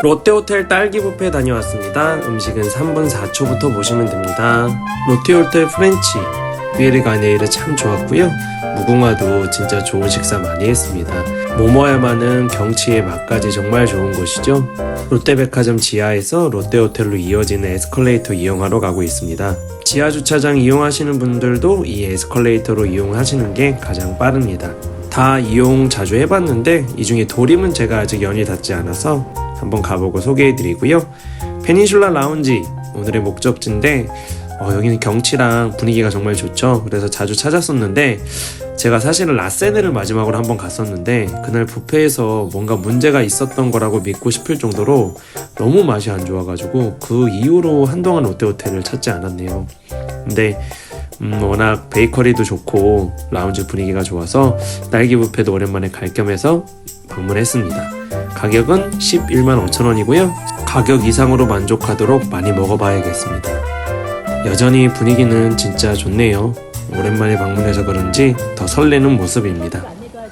롯데호텔 딸기 뷔페 다녀왔습니다. 음식은 3분 4초부터 보시면 됩니다. 롯데호텔 프렌치 위에르 가네이르 참 좋았고요. 무궁화도 진짜 좋은 식사 많이 했습니다. 모모야마는 경치의 맛까지 정말 좋은 곳이죠. 롯데백화점 지하에서 롯데호텔로 이어지는 에스컬레이터 이용하러 가고 있습니다. 지하 주차장 이용하시는 분들도 이 에스컬레이터로 이용하시는 게 가장 빠릅니다. 다 이용 자주 해봤는데 이 중에 도림은 제가 아직 연이 닿지 않아서 한번 가보고 소개해드리고요. 페닌슐라 라운지 오늘의 목적지인데 여기는 경치랑 분위기가 정말 좋죠. 그래서 자주 찾았었는데 제가 사실은 라세네를 마지막으로 한번 갔었는데 그날 뷔페에서 뭔가 문제가 있었던 거라고 믿고 싶을 정도로 너무 맛이 안 좋아가지고 그 이후로 한동안 롯데호텔을 찾지 않았네요. 근데 워낙 베이커리도 좋고 라운지 분위기가 좋아서 딸기 뷔페도 오랜만에 갈 겸해서 방문했습니다. 가격은 11만 5천 원이고요. 가격 이상으로 만족하도록 많이 먹어봐야겠습니다. 여전히 분위기는 진짜 좋네요. 오랜만에 방문해서 그런지 더 설레는 모습입니다.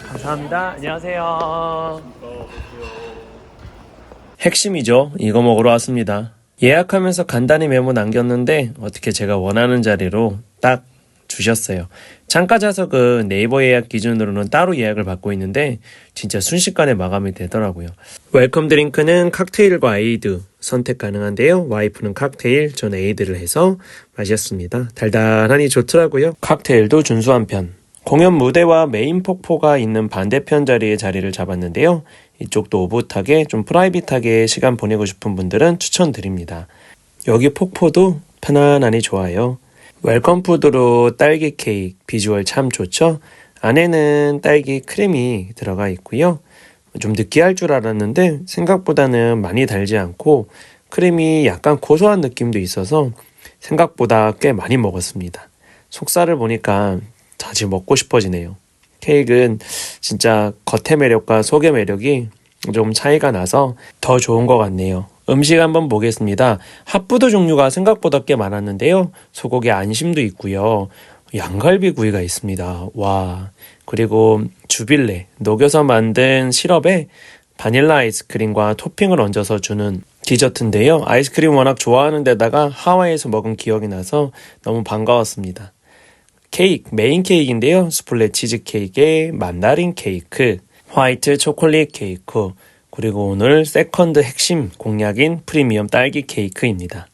감사합니다. 안녕하세요. 핵심이죠. 이거 먹으러 왔습니다. 예약하면서 간단히 메모 남겼는데 어떻게 제가 원하는 자리로 딱 주셨어요. 창가 좌석은 네이버 예약 기준으로는 따로 예약을 받고 있는데 진짜 순식간에 마감이 되더라고요. 웰컴 드링크는 칵테일과 에이드 선택 가능한데요. 와이프는 칵테일, 전 에이드를 해서 마셨습니다. 달달하니 좋더라고요. 칵테일도 준수한 편. 공연 무대와 메인 폭포가 있는 반대편 자리에 자리를 잡았는데요. 이쪽도 오붓하게 좀 프라이빗하게 시간 보내고 싶은 분들은 추천드립니다. 여기 폭포도 편안하니 좋아요. 웰컴 푸드로 딸기 케이크 비주얼 참 좋죠? 안에는 딸기 크림이 들어가 있고요. 좀 느끼할 줄 알았는데 생각보다는 많이 달지 않고 크림이 약간 고소한 느낌도 있어서 생각보다 꽤 많이 먹었습니다. 속살을 보니까 다시 먹고 싶어지네요. 케이크는 진짜 겉의 매력과 속의 매력이 좀 차이가 나서 더 좋은 것 같네요. 음식 한번 보겠습니다. 핫푸드 종류가 생각보다 꽤 많았는데요. 소고기 안심도 있고요. 양갈비 구이가 있습니다. 와, 그리고 주빌레, 녹여서 만든 시럽에 바닐라 아이스크림과 토핑을 얹어서 주는 디저트인데요. 아이스크림 워낙 좋아하는 데다가 하와이에서 먹은 기억이 나서 너무 반가웠습니다. 케이크, 메인 케이크인데요. 수플레 치즈 케이크에 만다린 케이크, 화이트 초콜릿 케이크, 그리고 오늘 세컨드 핵심 공약인 프리미엄 딸기 케이크입니다.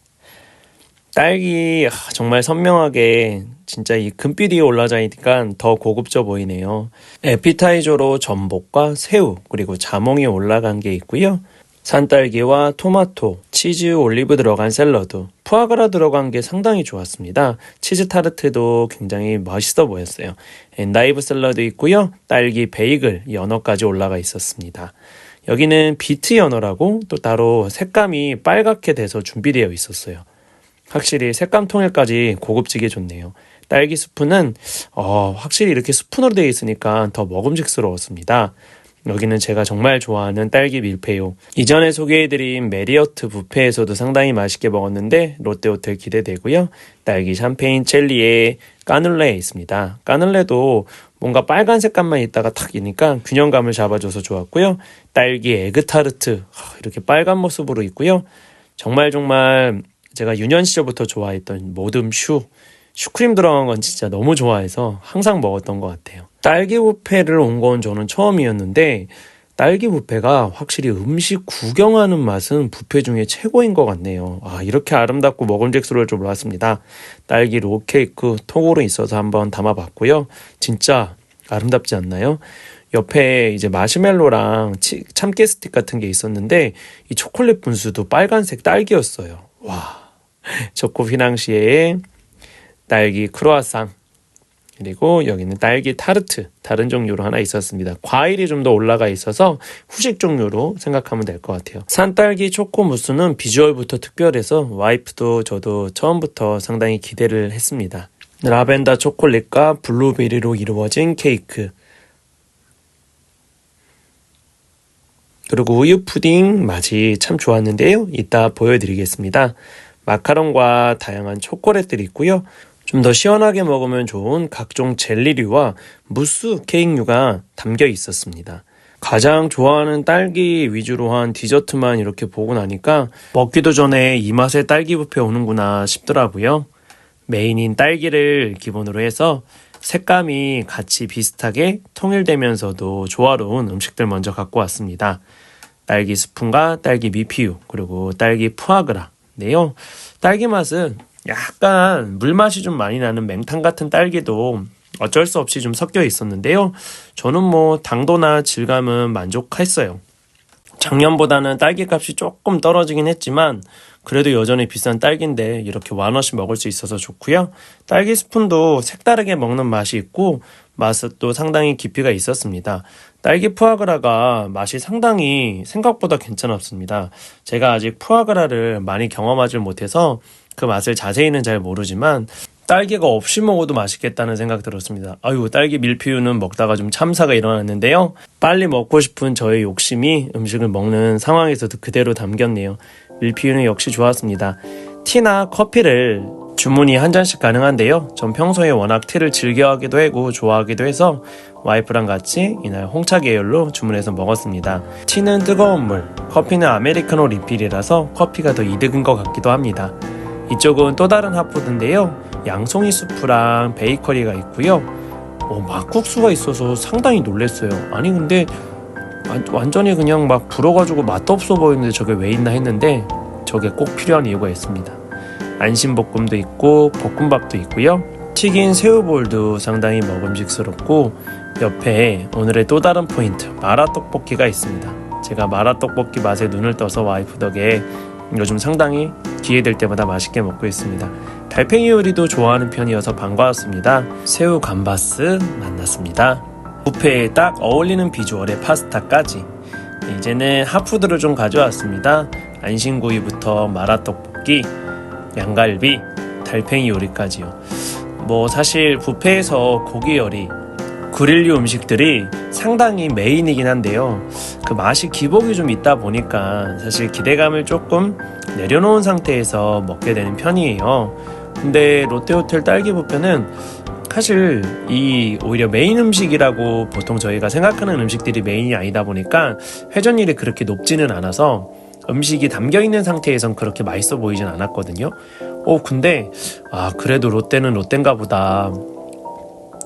딸기 정말 선명하게 진짜 이 금빛 위에 올라자니까 더 고급져 보이네요. 에피타이저로 전복과 새우 그리고 자몽이 올라간 게 있고요. 산딸기와 토마토, 치즈, 올리브 들어간 샐러드, 푸아그라 들어간 게 상당히 좋았습니다. 치즈 타르트도 굉장히 멋있어 보였어요. 엔다이브 샐러드 있고요. 딸기 베이글, 연어까지 올라가 있었습니다. 여기는 비트 연어라고 또 따로 색감이 빨갛게 돼서 준비되어 있었어요. 확실히 색감 통일까지 고급지게 좋네요. 딸기 스프는 확실히 이렇게 스푼으로 되어 있으니까 더 먹음직스러웠습니다. 여기는 제가 정말 좋아하는 딸기 밀푀유. 이전에 소개해드린 메리어트 뷔페에서도 상당히 맛있게 먹었는데 롯데호텔 기대되고요. 딸기 샴페인 젤리에 까눌레 있습니다. 까눌레도 뭔가 빨간 색감만 있다가 탁 이니까 균형감을 잡아줘서 좋았고요. 딸기 에그타르트 이렇게 빨간 모습으로 있고요. 정말 제가 유년 시절부터 좋아했던 모듬 슈크림 들어간 건 진짜 너무 좋아해서 항상 먹었던 것 같아요. 딸기 뷔페를 온 건 저는 처음이었는데 딸기 뷔페가 확실히 음식 구경하는 맛은 뷔페 중에 최고인 것 같네요. 이렇게 아름답고 먹음직스러울 줄 몰랐습니다. 딸기 롤케이크 통으로 있어서 한번 담아봤고요. 진짜 아름답지 않나요? 옆에 이제 마시멜로랑 참깨 스틱 같은 게 있었는데 이 초콜릿 분수도 빨간색 딸기였어요. 와, 초코 휘낭시에의 딸기 크루아상 그리고 여기는 딸기 타르트 다른 종류로 하나 있었습니다. 과일이 좀 더 올라가 있어서 후식 종류로 생각하면 될 것 같아요. 산딸기 초코 무스는 비주얼부터 특별해서 와이프도 저도 처음부터 상당히 기대를 했습니다. 라벤더 초콜릿과 블루베리로 이루어진 케이크 그리고 우유 푸딩 맛이 참 좋았는데요. 이따 보여드리겠습니다. 마카롱과 다양한 초콜릿들이 있고요. 좀 더 시원하게 먹으면 좋은 각종 젤리류와 무스 케이크류가 담겨 있었습니다. 가장 좋아하는 딸기 위주로 한 디저트만 이렇게 보고 나니까 먹기도 전에 이 맛에 딸기 뷔페 오는구나 싶더라고요. 메인인 딸기를 기본으로 해서 색감이 같이 비슷하게 통일되면서도 조화로운 음식들 먼저 갖고 왔습니다. 딸기 스푼과 딸기 미피우 그리고 딸기 푸아그라인데요. 딸기 맛은 약간 물맛이 좀 많이 나는 맹탕 같은 딸기도 어쩔 수 없이 좀 섞여 있었는데요. 저는 뭐 당도나 질감은 만족했어요. 작년보다는 딸기 값이 조금 떨어지긴 했지만 그래도 여전히 비싼 딸기인데 이렇게 1원씩 먹을 수 있어서 좋고요. 딸기 스푼도 색다르게 먹는 맛이 있고 맛도 상당히 깊이가 있었습니다. 딸기 푸아그라가 맛이 상당히 생각보다 괜찮았습니다. 제가 아직 푸아그라를 많이 경험하지 못해서 그 맛을 자세히는 잘 모르지만 딸기가 없이 먹어도 맛있겠다는 생각 들었습니다. 아유, 딸기 밀피우는 먹다가 좀 참사가 일어났는데요. 빨리 먹고 싶은 저의 욕심이 음식을 먹는 상황에서도 그대로 담겼네요. 밀피우는 역시 좋았습니다. 티나 커피를 주문이 한 잔씩 가능한데요. 전 평소에 워낙 티를 즐겨하기도 하고 좋아하기도 해서 와이프랑 같이 이날 홍차 계열로 주문해서 먹었습니다. 티는 뜨거운 물, 커피는 아메리카노 리필이라서 커피가 더 이득인 것 같기도 합니다. 이쪽은 또 다른 핫푸드인데요. 양송이 수프랑 베이커리가 있고요. 막국수가 있어서 상당히 놀랐어요. 아니 근데 완전히 그냥 막 불어가지고 맛도 없어 보이는데 저게 왜 있나 했는데 저게 꼭 필요한 이유가 있습니다. 안심볶음도 있고 볶음밥도 있고요. 튀긴 새우볼도 상당히 먹음직스럽고 옆에 오늘의 또 다른 포인트 마라떡볶이가 있습니다. 제가 마라떡볶이 맛에 눈을 떠서 와이프 덕에 요즘 상당히 기회될 때마다 맛있게 먹고 있습니다. 달팽이 요리도 좋아하는 편이어서 반가웠습니다. 새우 감바스 만났습니다. 뷔페에 딱 어울리는 비주얼의 파스타까지. 이제는 핫푸드를 좀 가져왔습니다. 안심구이부터 마라떡볶이, 양갈비, 달팽이 요리까지요. 사실 뷔페에서 고기 요리, 그릴류 음식들이 상당히 메인이긴 한데요. 그 맛이 기복이 좀 있다 보니까 사실 기대감을 조금 내려놓은 상태에서 먹게 되는 편이에요. 근데 롯데호텔 딸기 뷔페는 사실 오히려 메인 음식이라고 보통 저희가 생각하는 음식들이 메인이 아니다 보니까 회전율이 그렇게 높지는 않아서 음식이 담겨있는 상태에선 그렇게 맛있어 보이진 않았거든요. 근데 그래도 롯데는 롯데인가 보다,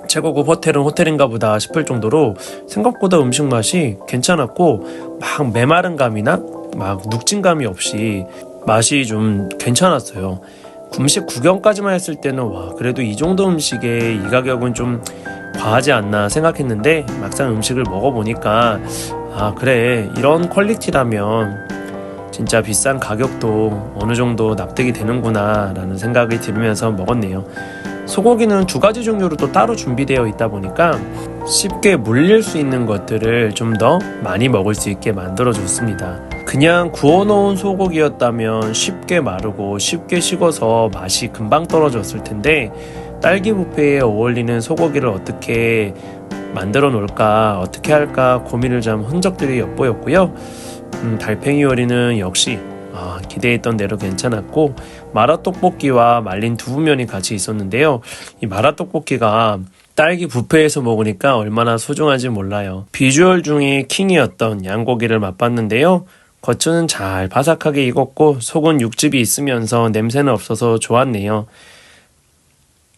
최고급 호텔은 호텔인가 보다 싶을 정도로 생각보다 음식 맛이 괜찮았고 막 메마른 감이나 막 눅진감이 없이 맛이 좀 괜찮았어요. 음식 구경까지만 했을 때는 그래도 이 정도 음식에 이 가격은 좀 과하지 않나 생각했는데 막상 음식을 먹어보니까 그래, 이런 퀄리티라면 진짜 비싼 가격도 어느 정도 납득이 되는구나 라는 생각이 들으면서 먹었네요. 소고기는 2가지 종류로 또 따로 준비되어 있다 보니까 쉽게 물릴 수 있는 것들을 좀 더 많이 먹을 수 있게 만들어줬습니다. 그냥 구워놓은 소고기였다면 쉽게 마르고 쉽게 식어서 맛이 금방 떨어졌을 텐데 딸기 뷔페에 어울리는 소고기를 어떻게 만들어 놓을까, 어떻게 할까 고민을 좀 흔적들이 엿보였고요. 달팽이 요리는 역시 기대했던 대로 괜찮았고 마라떡볶이와 말린 두부면이 같이 있었는데요. 이 마라떡볶이가 딸기 뷔페에서 먹으니까 얼마나 소중한지 몰라요. 비주얼 중에 킹이었던 양고기를 맛봤는데요. 겉은 잘 바삭하게 익었고 속은 육즙이 있으면서 냄새는 없어서 좋았네요.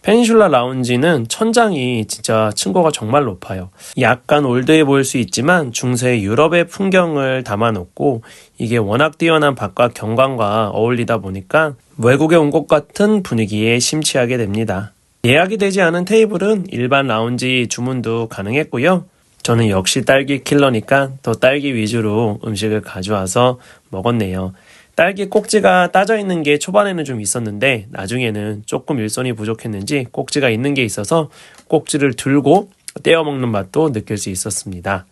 페닌슐라 라운지는 천장이 진짜 층고가 정말 높아요. 약간 올드해 보일 수 있지만 중세 유럽의 풍경을 담아놓고 이게 워낙 뛰어난 바깥 경관과 어울리다 보니까 외국에 온 것 같은 분위기에 심취하게 됩니다. 예약이 되지 않은 테이블은 일반 라운지 주문도 가능했고요. 저는 역시 딸기 킬러니까 더 딸기 위주로 음식을 가져와서 먹었네요. 딸기 꼭지가 따져 있는 게 초반에는 좀 있었는데 나중에는 조금 일손이 부족했는지 꼭지가 있는 게 있어서 꼭지를 들고 떼어 먹는 맛도 느낄 수 있었습니다.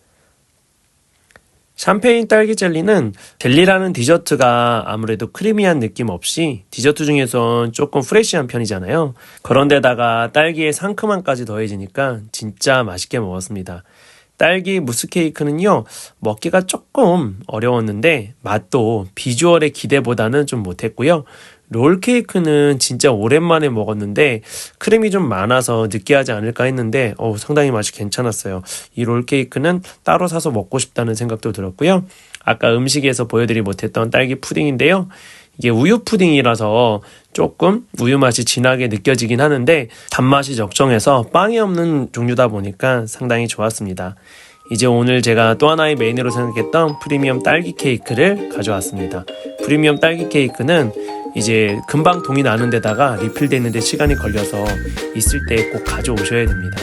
샴페인 딸기 젤리는 젤리라는 디저트가 아무래도 크리미한 느낌 없이 디저트 중에선 조금 프레시한 편이잖아요. 그런데다가 딸기의 상큼함까지 더해지니까 진짜 맛있게 먹었습니다. 딸기 무스 케이크는요, 먹기가 조금 어려웠는데 맛도 비주얼의 기대보다는 좀 못했고요. 롤 케이크는 진짜 오랜만에 먹었는데 크림이 좀 많아서 느끼하지 않을까 했는데 상당히 맛이 괜찮았어요. 이 롤 케이크는 따로 사서 먹고 싶다는 생각도 들었고요. 아까 음식에서 보여드리지 못했던 딸기 푸딩인데요. 이게 우유 푸딩이라서 조금 우유 맛이 진하게 느껴지긴 하는데 단맛이 적정해서 빵이 없는 종류다 보니까 상당히 좋았습니다. 이제 오늘 제가 또 하나의 메인으로 생각했던 프리미엄 딸기 케이크를 가져왔습니다. 프리미엄 딸기 케이크는 이제 금방 동이 나는 데다가 리필되는데 시간이 걸려서 있을 때 꼭 가져오셔야 됩니다.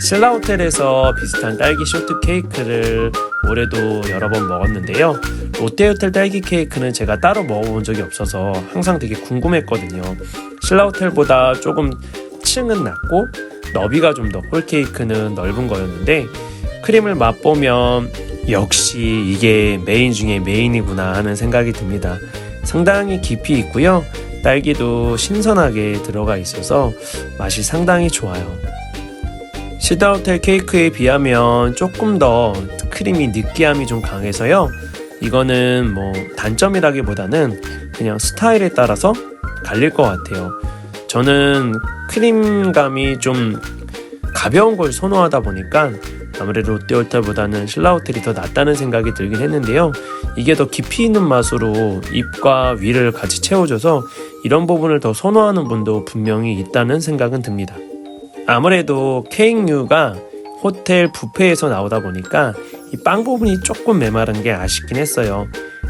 신라호텔에서 비슷한 딸기 쇼트 케이크를 올해도 여러 번 먹었는데요. 롯데호텔 딸기 케이크는 제가 따로 먹어본 적이 없어서 항상 되게 궁금했거든요. 신라호텔보다 조금 층은 낮고 너비가 좀 더 홀케이크는 넓은 거였는데 크림을 맛보면 역시 이게 메인 중에 메인이구나 하는 생각이 듭니다. 상당히 깊이 있고요. 딸기도 신선하게 들어가 있어서 맛이 상당히 좋아요. 시다호텔 케이크에 비하면 조금 더 크림이 느끼함이 좀 강해서요. 이거는 뭐 단점이라기보다는 그냥 스타일에 따라서 갈릴 것 같아요. 저는 크림감이 좀 가벼운 걸 선호하다 보니까 아무래도 롯데호텔보다는 신라호텔이 더 낫다는 생각이 들긴 했는데요. 이게 더 깊이 있는 맛으로 잎과 위를 같이 채워줘서 이런 부분을 더 선호하는 분도 분명히 있다는 생각은 듭니다. 아무래도 케이크류가 호텔 뷔페에서 나오다 보니까 이 빵 부분이 조금 메마른 게 아쉽긴 했어요.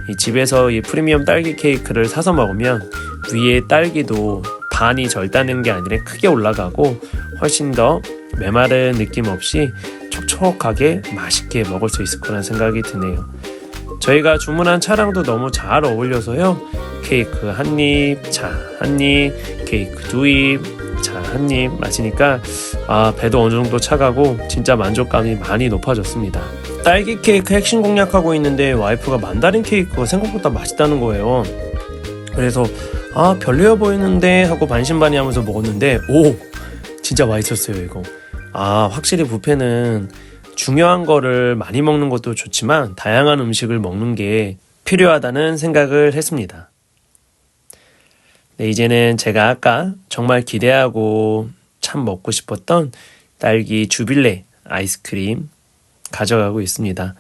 이 집에서 이 프리미엄 딸기 케이크를 사서 먹으면 위에 딸기도 반이 절다는 게 아니라 크게 올라가고 훨씬 더 메마른 느낌 없이 촉촉하게 맛있게 먹을 수 있을 거라는 생각이 드네요. 저희가 주문한 차량도 너무 잘 어울려서요. 케이크 한 입, 차 한 입, 케이크 두 입, 차 한 입 마시니까 배도 어느 정도 차가고 진짜 만족감이 많이 높아졌습니다. 딸기 케이크 핵심 공략하고 있는데 와이프가 만다린 케이크가 생각보다 맛있다는 거예요. 그래서 별로여 보이는데 하고 반신반의하면서 먹었는데 진짜 맛있었어요 이거. 확실히 뷔페는 중요한 거를 많이 먹는 것도 좋지만 다양한 음식을 먹는 게 필요하다는 생각을 했습니다. 네, 이제는 제가 아까 정말 기대하고 참 먹고 싶었던 딸기 주빌레 아이스크림 가져가고 있습니다.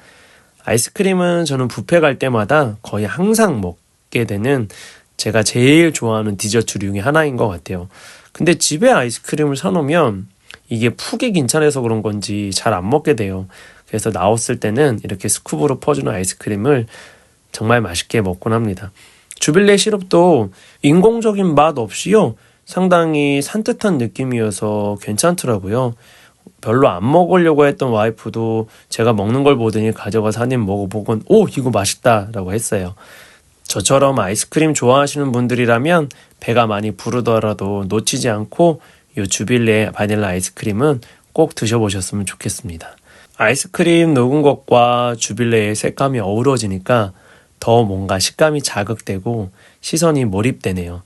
아이스크림은 저는 뷔페 갈 때마다 거의 항상 먹게 되는 제가 제일 좋아하는 디저트류 중에 하나인 것 같아요. 근데 집에 아이스크림을 사놓으면 이게 푹이 괜찮아서 그런 건지 잘 안 먹게 돼요. 그래서 나왔을 때는 이렇게 스쿱으로 퍼주는 아이스크림을 정말 맛있게 먹곤 합니다. 주빌레 시럽도 인공적인 맛 없이요. 상당히 산뜻한 느낌이어서 괜찮더라고요. 별로 안 먹으려고 했던 와이프도 제가 먹는 걸 보더니 가져가서 한 입 먹어보곤 이거 맛있다 라고 했어요. 저처럼 아이스크림 좋아하시는 분들이라면 배가 많이 부르더라도 놓치지 않고 이 주빌레 바닐라 아이스크림은 꼭 드셔보셨으면 좋겠습니다. 아이스크림 녹은 것과 주빌레의 색감이 어우러지니까 더 뭔가 식감이 자극되고 시선이 몰입되네요.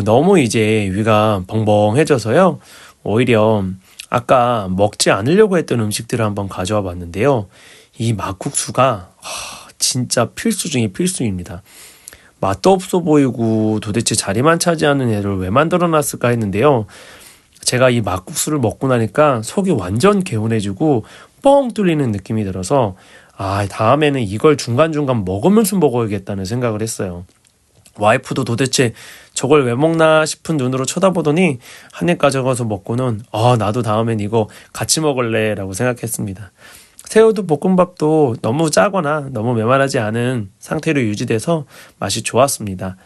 너무 이제 위가 벙벙해져서요. 오히려 아까 먹지 않으려고 했던 음식들을 한번 가져와 봤는데요. 이 막국수가 진짜 필수 중에 필수입니다. 맛도 없어 보이고 도대체 자리만 차지하는 애를 왜 만들어놨을까 했는데요. 제가 이 막국수를 먹고 나니까 속이 완전 개운해지고 뻥 뚫리는 느낌이 들어서 다음에는 이걸 중간중간 먹으면서 먹어야겠다는 생각을 했어요. 와이프도 도대체 저걸 왜 먹나 싶은 눈으로 쳐다보더니 한 입 가져가서 먹고는 나도 다음엔 이거 같이 먹을래 라고 생각했습니다. 새우도 볶음밥도 너무 짜거나 너무 메마르지 않은 상태로 유지돼서 맛이 좋았습니다.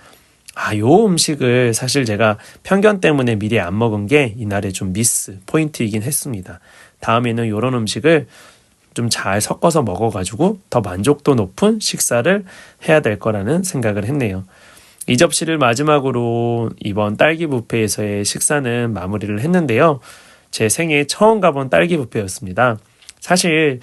요 음식을 사실 제가 편견 때문에 미리 안 먹은 게 이날의 좀 미스 포인트이긴 했습니다. 다음에는 이런 음식을 좀 잘 섞어서 먹어가지고 더 만족도 높은 식사를 해야 될 거라는 생각을 했네요. 이 접시를 마지막으로 이번 딸기 뷔페에서의 식사는 마무리를 했는데요. 제 생애 처음 가본 딸기 뷔페였습니다. 사실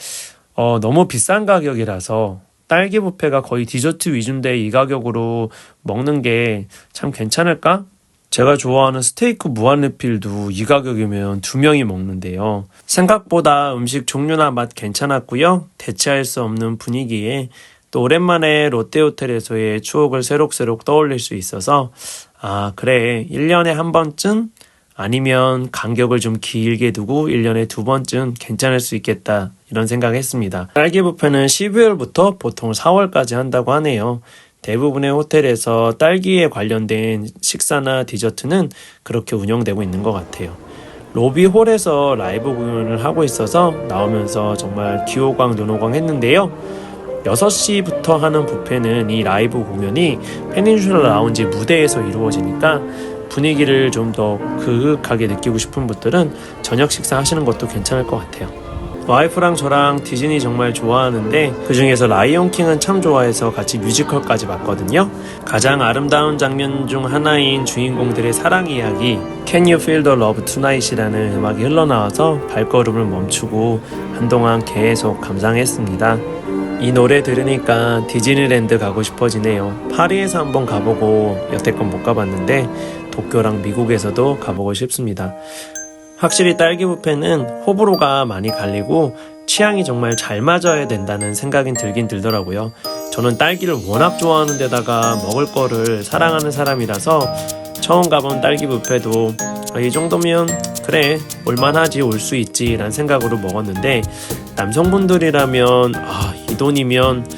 너무 비싼 가격이라서 딸기 뷔페가 거의 디저트 위주인데 이 가격으로 먹는 게 참 괜찮을까? 제가 좋아하는 스테이크 무한리필도 이 가격이면 2명이 먹는데요. 생각보다 음식 종류나 맛 괜찮았고요. 대체할 수 없는 분위기에 또 오랜만에 롯데호텔에서의 추억을 새록새록 떠올릴 수 있어서 아 그래 1년에 한 번쯤 아니면 간격을 좀 길게 두고 1년에 2번쯤 괜찮을 수 있겠다 이런 생각했습니다. 딸기 뷔페는 12월부터 보통 4월까지 한다고 하네요. 대부분의 호텔에서 딸기에 관련된 식사나 디저트는 그렇게 운영되고 있는 것 같아요. 로비 홀에서 라이브 공연을 하고 있어서 나오면서 정말 귀호강 눈호강 했는데요. 6시부터 하는 뷔페는 이 라이브 공연이 페닌슐라 라운지 무대에서 이루어지니까 분위기를 좀 더 그윽하게 느끼고 싶은 분들은 저녁 식사 하시는 것도 괜찮을 것 같아요. 와이프랑 저랑 디즈니 정말 좋아하는데 그 중에서 라이온킹은 참 좋아해서 같이 뮤지컬까지 봤거든요. 가장 아름다운 장면 중 하나인 주인공들의 사랑 이야기 Can You Feel the Love Tonight이라는 음악이 흘러나와서 발걸음을 멈추고 한동안 계속 감상했습니다. 이 노래 들으니까 디즈니랜드 가고 싶어지네요. 파리에서 한번 가보고 여태껏 못 가봤는데 도쿄랑 미국에서도 가보고 싶습니다. 확실히 딸기 뷔페는 호불호가 많이 갈리고 취향이 정말 잘 맞아야 된다는 생각이 들긴 들더라고요. 저는 딸기를 워낙 좋아하는 데다가 먹을 거를 사랑하는 사람이라서 처음 가본 딸기 뷔페도 이 정도면 그래 올만하지 올 수 있지 라는 생각으로 먹었는데 남성분들이라면 이 돈이면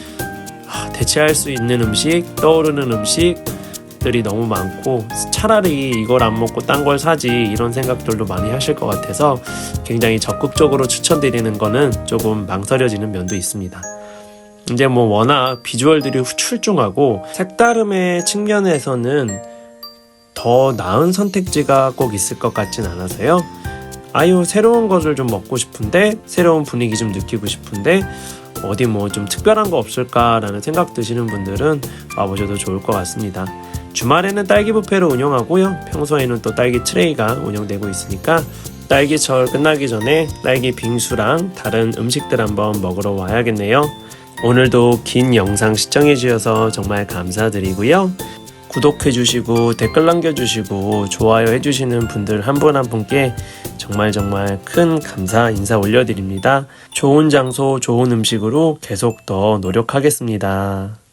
대체할 수 있는 음식 떠오르는 음식들이 너무 많고 차라리 이걸 안 먹고 딴 걸 사지 이런 생각들도 많이 하실 것 같아서 굉장히 적극적으로 추천드리는 거는 조금 망설여지는 면도 있습니다. 이제 워낙 비주얼들이 출중하고 색다름의 측면에서는 더 나은 선택지가 꼭 있을 것 같진 않아서요. 새로운 것을 좀 먹고 싶은데 새로운 분위기 좀 느끼고 싶은데 어디 좀 특별한 거 없을까라는 생각 드시는 분들은 와보셔도 좋을 것 같습니다. 주말에는 딸기 뷔페를 운영하고요. 평소에는 또 딸기 트레이가 운영되고 있으니까 딸기철 끝나기 전에 딸기 빙수랑 다른 음식들 한번 먹으러 와야겠네요. 오늘도 긴 영상 시청해주셔서 정말 감사드리고요. 구독해주시고 댓글 남겨주시고 좋아요 해주시는 분들 한 분 한 분께 정말 큰 감사 인사 올려드립니다. 좋은 장소 좋은 음식으로 계속 더 노력하겠습니다.